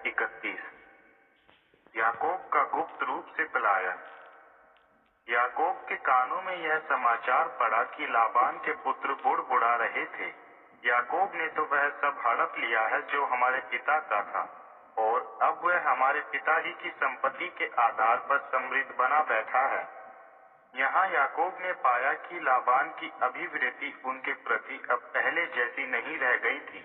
31। याकूब का गुप्त रूप से पलायन। याकूब के कानों में यह समाचार पड़ा कि लाबान के पुत्र बुड़बुड़ा रहे थे। याकूब ने तो वह सब हड़प लिया है जो हमारे पिता का था, और अब वह हमारे पिता ही की संपत्ति के आधार पर समृद्ध बना बैठा है। यहाँ याकूब ने पाया कि लाबान की अभिवृत्ति उनके प्रति अब पहले जैसी नहीं रह गई थी।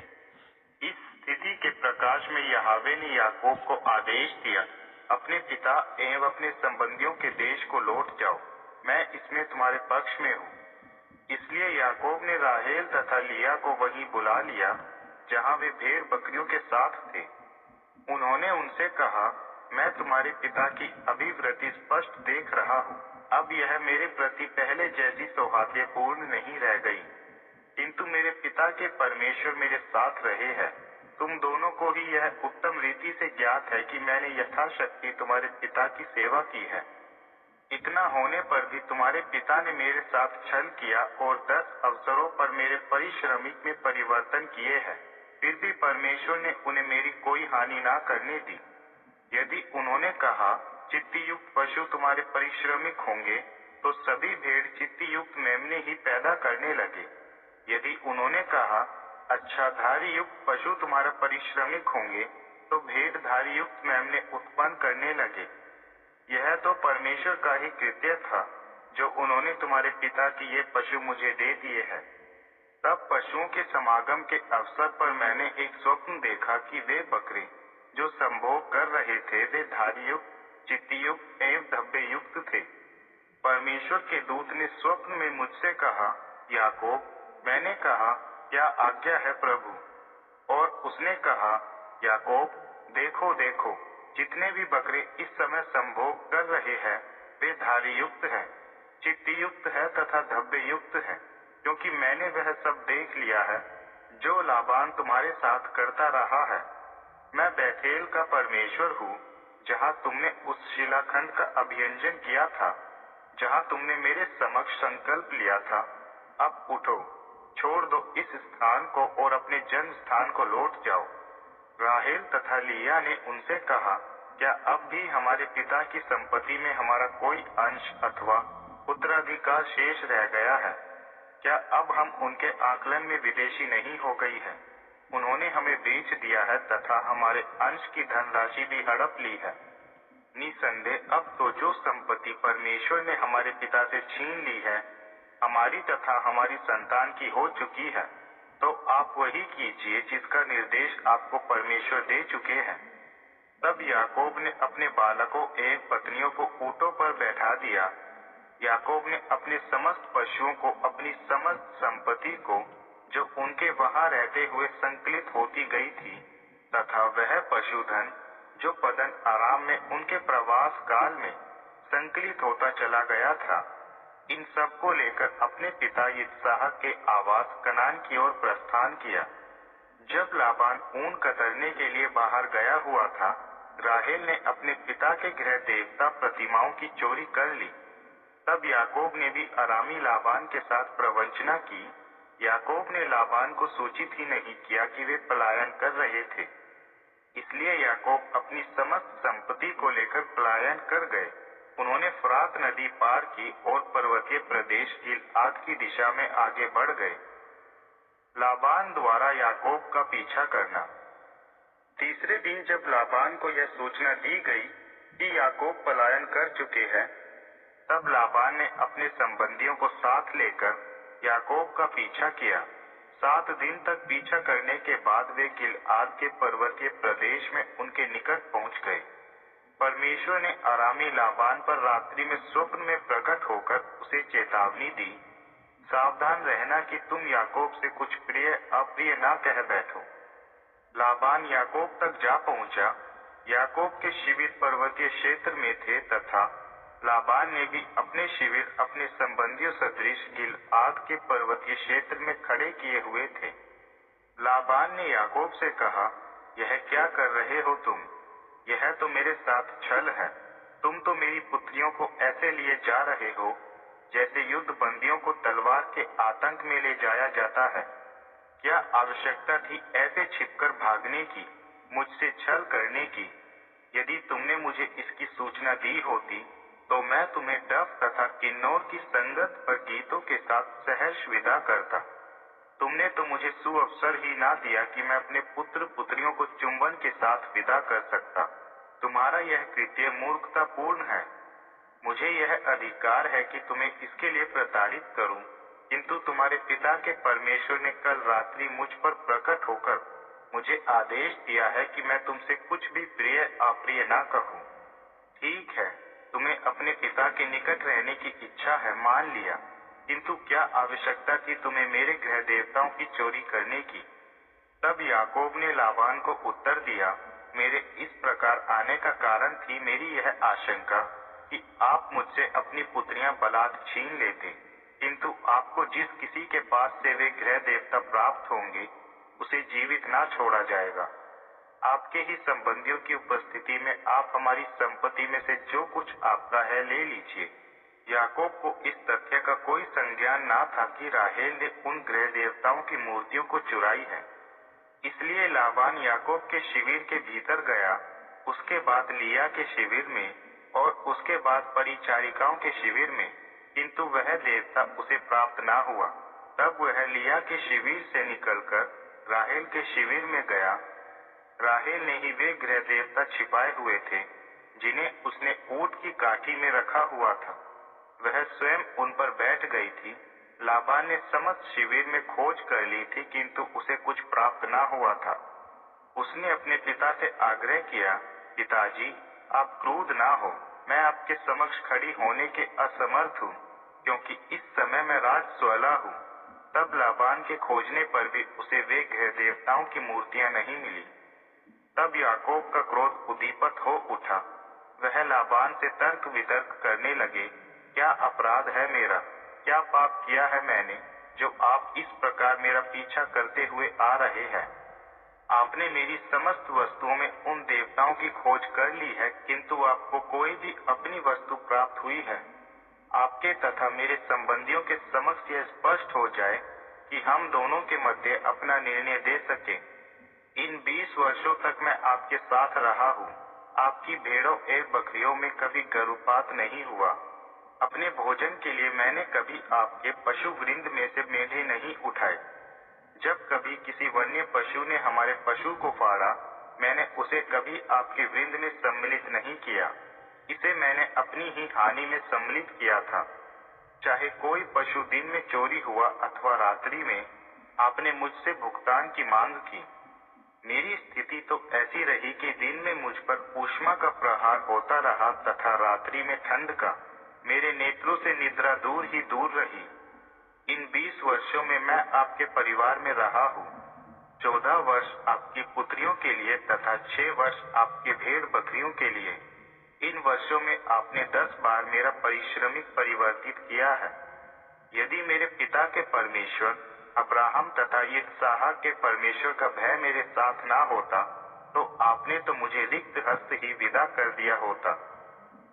इस स्थिति के प्रकाश में यहोवा ने याकूब को आदेश दिया, अपने पिता एवं अपने संबंधियों के देश को लौट जाओ, मैं इसमें तुम्हारे पक्ष में हूँ। इसलिए याकूब ने राहेल तथा लिया को वहीं बुला लिया जहाँ वे भेड़ बकरियों के साथ थे। उन्होंने उनसे कहा, मैं तुम्हारे पिता की अभिवृत्ति स्पष्ट देख रहा हूँ। अब यह मेरे प्रति पहले जैसी सौहार्दपूर्ण नहीं रह गई, किंतु मेरे पिता के परमेश्वर मेरे साथ रहे हैं। तुम दोनों को ही यह उत्तम रीति से ज्ञात है कि मैंने यथाशक्ति तुम्हारे पिता की सेवा की है। इतना होने पर भी तुम्हारे पिता ने मेरे साथ छल किया और 10 अवसरों पर मेरे परिश्रमिक में परिवर्तन किए हैं। फिर भी परमेश्वर ने उन्हें मेरी कोई हानि ना करने दी। यदि उन्होंने कहा, चित्तीयुक्त पशु तुम्हारे परिश्रमिक होंगे, तो सभी भेड़ चित्तीयुक्त मेमने ही पैदा करने लगे। यदि उन्होंने कहा, अच्छा धारी युक्त पशु तुम्हारा परिश्रमिक होंगे, तो भेड़ धारी युक्त मेमने उत्पन्न करने लगे। यह तो परमेश्वर का ही कृत्य था, जो उन्होंने तुम्हारे पिता की ये पशु मुझे दे दिए हैं। तब पशुओं के समागम के अवसर पर मैंने एक स्वप्न देखा कि वे बकरे जो संभोग कर रहे थे, वे धारी युक्त, चित्तीयुक्त एवं धब्बे युक्त थे। परमेश्वर के दूत ने स्वप्न में मुझसे कहा, याकूब। मैंने कहा, क्या आज्ञा है प्रभु? और उसने कहा, याकूब। देखो देखो, जितने भी बकरे इस समय संभोग कर रहे हैं, वे धारी युक्त है, चित्तीयुक्त है तथा धब्बे युक्त है, क्योंकि मैंने वह सब देख लिया है जो लाबान तुम्हारे साथ करता रहा है। मैं बैथेल का परमेश्वर हूँ, जहाँ तुमने उस शिलाखंड का अभियंजन किया था, जहाँ तुमने मेरे समक्ष संकल्प लिया था। अब उठो, छोड़ दो इस स्थान को और अपने जन्म स्थान को लौट जाओ। राहेल तथा लिया ने उनसे कहा, क्या अब भी हमारे पिता की संपत्ति में हमारा कोई अंश अथवा उत्तराधिकार शेष रह गया है? क्या अब हम उनके आकलन में विदेशी नहीं हो गई है? उन्होंने हमें बेच दिया है तथा हमारे अंश की धनराशि भी हड़प ली है। निसंदेह अब तो जो संपत्ति परमेश्वर ने हमारे पिता से छीन ली है, हमारी तथा हमारी संतान की हो चुकी है। तो आप वही कीजिए जिसका निर्देश आपको परमेश्वर दे चुके हैं। तब याकूब ने अपने बालकों एवं पत्नियों को ऊँटों पर बैठा दिया। याकूब ने अपने समस्त पशुओं को, अपनी समस्त संपत्ति को, जो उनके वहां रहते हुए संकलित होती गई थी, तथा वह पशुधन जो पदन आराम में उनके प्रवास काल में संकलित होता चला गया था, इन सब को लेकर अपने पिता इसहाक के आवास कनान की ओर प्रस्थान किया। जब लाबान ऊन कतरने के लिए बाहर गया हुआ था, राहेल ने अपने पिता के गृह देवता प्रतिमाओं की चोरी कर ली। तब याकूब ने भी अरामी लाबान के साथ प्रवंचना की। याकूब ने लाबान को सूचित ही नहीं किया कि वे पलायन कर रहे थे। इसलिए याकूब अपनी समस्त संपत्ति को लेकर पलायन कर गए। उन्होंने फरात नदी पार की और पर्वतीय प्रदेश गिलआद की दिशा में आगे बढ़ गए। लाबान द्वारा याकूब का पीछा करना। तीसरे दिन जब लाबान को यह सूचना दी गई कि याकूब पलायन कर चुके हैं, तब लाबान ने अपने संबंधियों को साथ लेकर याकूब का पीछा किया। 7 दिन तक पीछा करने के बाद वे गिलआद के पर्वतीय प्रदेश में उनके निकट पहुंच गए। परमेश्वर ने अरामी लाबान पर रात्रि में स्वप्न में प्रकट होकर उसे चेतावनी दी, सावधान रहना कि तुम याकूब से कुछ प्रिय अप्रिय ना कह बैठो। लाबान याकूब तक जा पहुंचा। याकूब के शिविर पर्वतीय क्षेत्र में थे तथा लाबान ने भी अपने शिविर अपने संबंधियों सदृश गिलआद के पर्वतीय क्षेत्र में खड़े किए हुए थे। लाबान ने याकूब से कहा, यह क्या कर रहे हो तुम? यह तो मेरे साथ छल है। तुम तो मेरी पुत्रियों को ऐसे लिए जा रहे हो जैसे युद्ध बंदियों को तलवार के आतंक में ले जाया जाता है। क्या आवश्यकता थी ऐसे छिपकर भागने की? मुझसे छल करने की। यदि तुमने मुझे इसकी सूचना दी होती तो मैं तुम्हें डफ तथा किन्नौर की संगत पर गीतों के साथ सहर्ष विदा करता। तुमने तो मुझे सुअवसर ही ना दिया कि मैं अपने पुत्र पुत्रियों को चुंबन के साथ विदा कर सकता। तुम्हारा यह कृत्य मूर्खतापूर्ण है। मुझे यह अधिकार है कि तुम्हें इसके लिए प्रताड़ित करूं, किंतु तुम्हारे पिता के परमेश्वर ने कल रात्रि मुझ पर प्रकट होकर मुझे आदेश दिया है कि मैं तुमसे कुछ भी प्रिय अप्रिय ना कहूं। ठीक है, तुम्हें अपने पिता के निकट रहने की इच्छा है, मान लिया, किंतु क्या आवश्यकता थी तुम्हें मेरे गृह देवताओं की चोरी करने की? तब याकूब ने लाबान को उत्तर दिया, मेरे इस प्रकार आने का कारण थी मेरी यह आशंका कि आप मुझसे अपनी पुत्रियां बलात् छीन लेते, किंतु आपको जिस किसी के पास से वे गृह देवता प्राप्त होंगे उसे जीवित ना छोड़ा जाएगा। आपके ही संबंधियों की उपस्थिति में आप हमारी संपत्ति में से जो कुछ आपका है ले लीजिए। याकूब को इस तथ्य का कोई संज्ञान ना था कि राहेल ने उन गृह देवताओं की मूर्तियों को चुराई है। इसलिए लाबान याकूब के शिविर के भीतर गया, उसके बाद लिया के शिविर में और उसके बाद परिचारिकाओं के शिविर में, किंतु वह देवता उसे प्राप्त ना हुआ। तब वह लिया के शिविर से निकलकर राहेल के शिविर में गया। राहेल ने ही वे गृह देवता छिपाए हुए थे जिन्हें उसने ऊंट की काठी में रखा हुआ था। वह स्वयं उन पर बैठ गई थी। लाबान ने समस्त शिविर में खोज कर ली थी, किंतु उसे कुछ प्राप्त ना हुआ था। उसने अपने पिता से आग्रह किया, पिताजी, आप क्रोध ना हो, मैं आपके समक्ष खड़ी होने के असमर्थ हूँ, क्योंकि इस समय मैं राजस्वला हूँ। तब लाबान के खोजने पर भी उसे वे गृह देवताओं की मूर्तियां नहीं मिली। तब याकूब का क्रोध उद्दीपित हो उठा। वह लाबान से तर्क वितर्क करने लगे, क्या अपराध है मेरा, क्या पाप किया है मैंने, जो आप इस प्रकार मेरा पीछा करते हुए आ रहे हैं? आपने मेरी समस्त वस्तुओं में उन देवताओं की खोज कर ली है, किंतु आपको कोई भी अपनी वस्तु प्राप्त हुई है। आपके तथा मेरे संबंधियों के समक्ष यह स्पष्ट हो जाए कि हम दोनों के मध्य अपना निर्णय दे सके। इन 20 वर्षों तक मैं आपके साथ रहा हूँ। आपकी भेड़ों एवं बकरियों में कभी गर्भपात नहीं हुआ। अपने भोजन के लिए मैंने कभी आपके पशु वृंद में से मेढे नहीं उठाए। जब कभी किसी वन्य पशु ने हमारे पशु को फाड़ा, मैंने उसे कभी आपके वृंद में सम्मिलित नहीं किया। इसे मैंने अपनी ही हानि में सम्मिलित किया था। चाहे कोई पशु दिन में चोरी हुआ अथवा रात्रि में, आपने मुझसे भुगतान की मांग की। मेरी स्थिति तो ऐसी रही कि दिन में मुझ पर ऊष्मा का प्रहार होता रहा तथा रात्रि में ठंड का। मेरे नेत्रों से निद्रा दूर ही दूर रही। इन 20 वर्षों में मैं आपके परिवार में रहा हूँ। 14 वर्ष आपकी पुत्रियों के लिए तथा 6 वर्ष आपके भेड़ बकरियों के लिए। इन वर्षों में आपने 10 बार मेरा परिश्रमिक परिवर्तित किया है। यदि मेरे पिता के परमेश्वर अब्राहम तथा इसहाक के परमेश्वर का भय मेरे साथ ना होता, तो आपने तो मुझे रिक्त हस्त ही विदा कर दिया होता।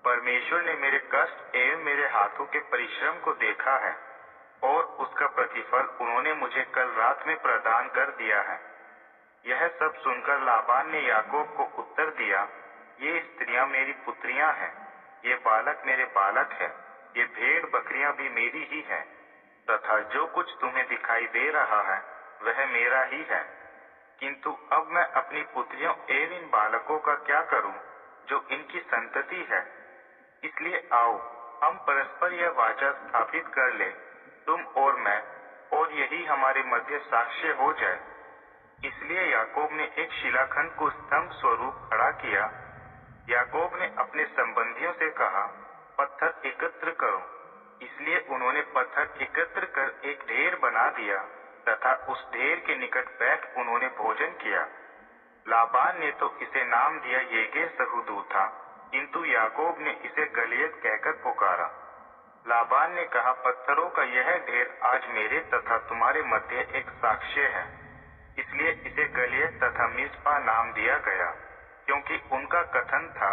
परमेश्वर ने मेरे कष्ट एवं मेरे हाथों के परिश्रम को देखा है और उसका प्रतिफल उन्होंने मुझे कल रात में प्रदान कर दिया है। यह सब सुनकर लाबान ने याकूब को उत्तर दिया, ये स्त्रियां मेरी पुत्रियां हैं, ये बालक मेरे बालक है, ये भेड़ बकरियां भी मेरी ही हैं, तथा जो कुछ तुम्हें दिखाई दे रहा है वह मेरा ही है। किंतु अब मैं अपनी पुत्रियों एवं इन बालकों का क्या करूं जो इनकी संतति है? इसलिए आओ, हम परस्पर यह वाचा स्थापित कर ले, तुम और मैं, और यही हमारे मध्य साक्ष्य हो जाए। इसलिए याकूब ने एक शिलाखंड को स्तंभ स्वरूप खड़ा किया। याकूब ने अपने संबंधियों से कहा, पत्थर एकत्र करो। इसलिए उन्होंने पत्थर एकत्र कर एक ढेर बना दिया तथा उस ढेर के निकट बैठ उन्होंने भोजन किया। लाबान ने तो इसे नाम दिया येगेर सहूदूथा, किंतु याकूब ने इसे गलियत कहकर पुकारा। लाबान ने कहा, पत्थरों का यह ढेर आज मेरे तथा तुम्हारे मध्य एक साक्ष्य है। इसलिए इसे गलियत तथा मिस्पा नाम दिया गया, क्योंकि उनका कथन था,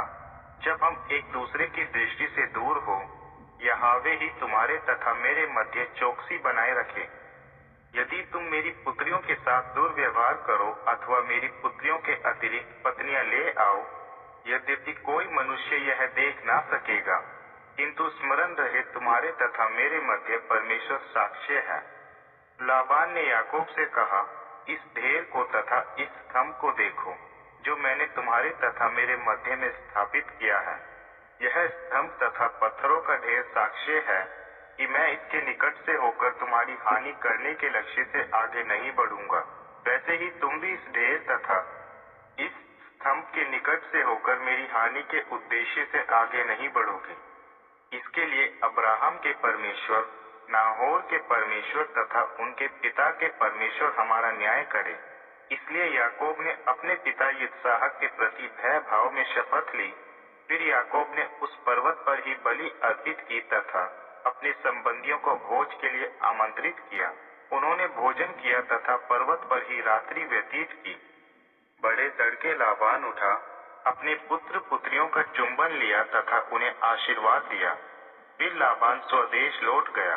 जब हम एक दूसरे की दृष्टि से दूर हो, यहोवा ही तुम्हारे तथा मेरे मध्य चौकसी बनाए रखे। यदि तुम मेरी पुत्रियों के साथ दुर्व्यवहार करो अथवा मेरी पुत्रियों के अतिरिक्त पत्नियां ले आओ, यद्यपि कोई मनुष्य यह देख ना सकेगा, किंतु स्मरण रहे तुम्हारे तथा मेरे मध्य परमेश्वर साक्ष्य है। लाबान ने याकूब से कहा, इस ढेर को तथा इस स्तंभ को देखो, जो मैंने तुम्हारे तथा मेरे मध्य में स्थापित किया है। यह स्तंभ तथा पत्थरों का ढेर साक्ष्य है कि मैं इसके निकट से होकर तुम्हारी हानि करने के लक्ष्य से आगे नहीं बढ़ूंगा। वैसे ही तुम भी इस ढेर तथा इस स्तंभ के निकट से होकर मेरी हानि के उद्देश्य से आगे नहीं बढ़ोगे। इसके लिए अब्राहम के परमेश्वर, नाहोर के परमेश्वर तथा उनके पिता के परमेश्वर हमारा न्याय करे। इसलिए याकूब ने अपने पिता इसहाक के प्रति भय भाव में शपथ ली। फिर याकूब ने उस पर्वत पर ही बलि अर्पित की तथा अपने संबंधियों को भोज के लिए आमंत्रित किया। उन्होंने भोजन किया तथा पर्वत पर ही रात्रि व्यतीत की। बड़े तड़के लाबान उठा, अपने पुत्र पुत्रियों का चुंबन लिया तथा उन्हें आशीर्वाद दिया। फिर लाबान स्वदेश लौट गया।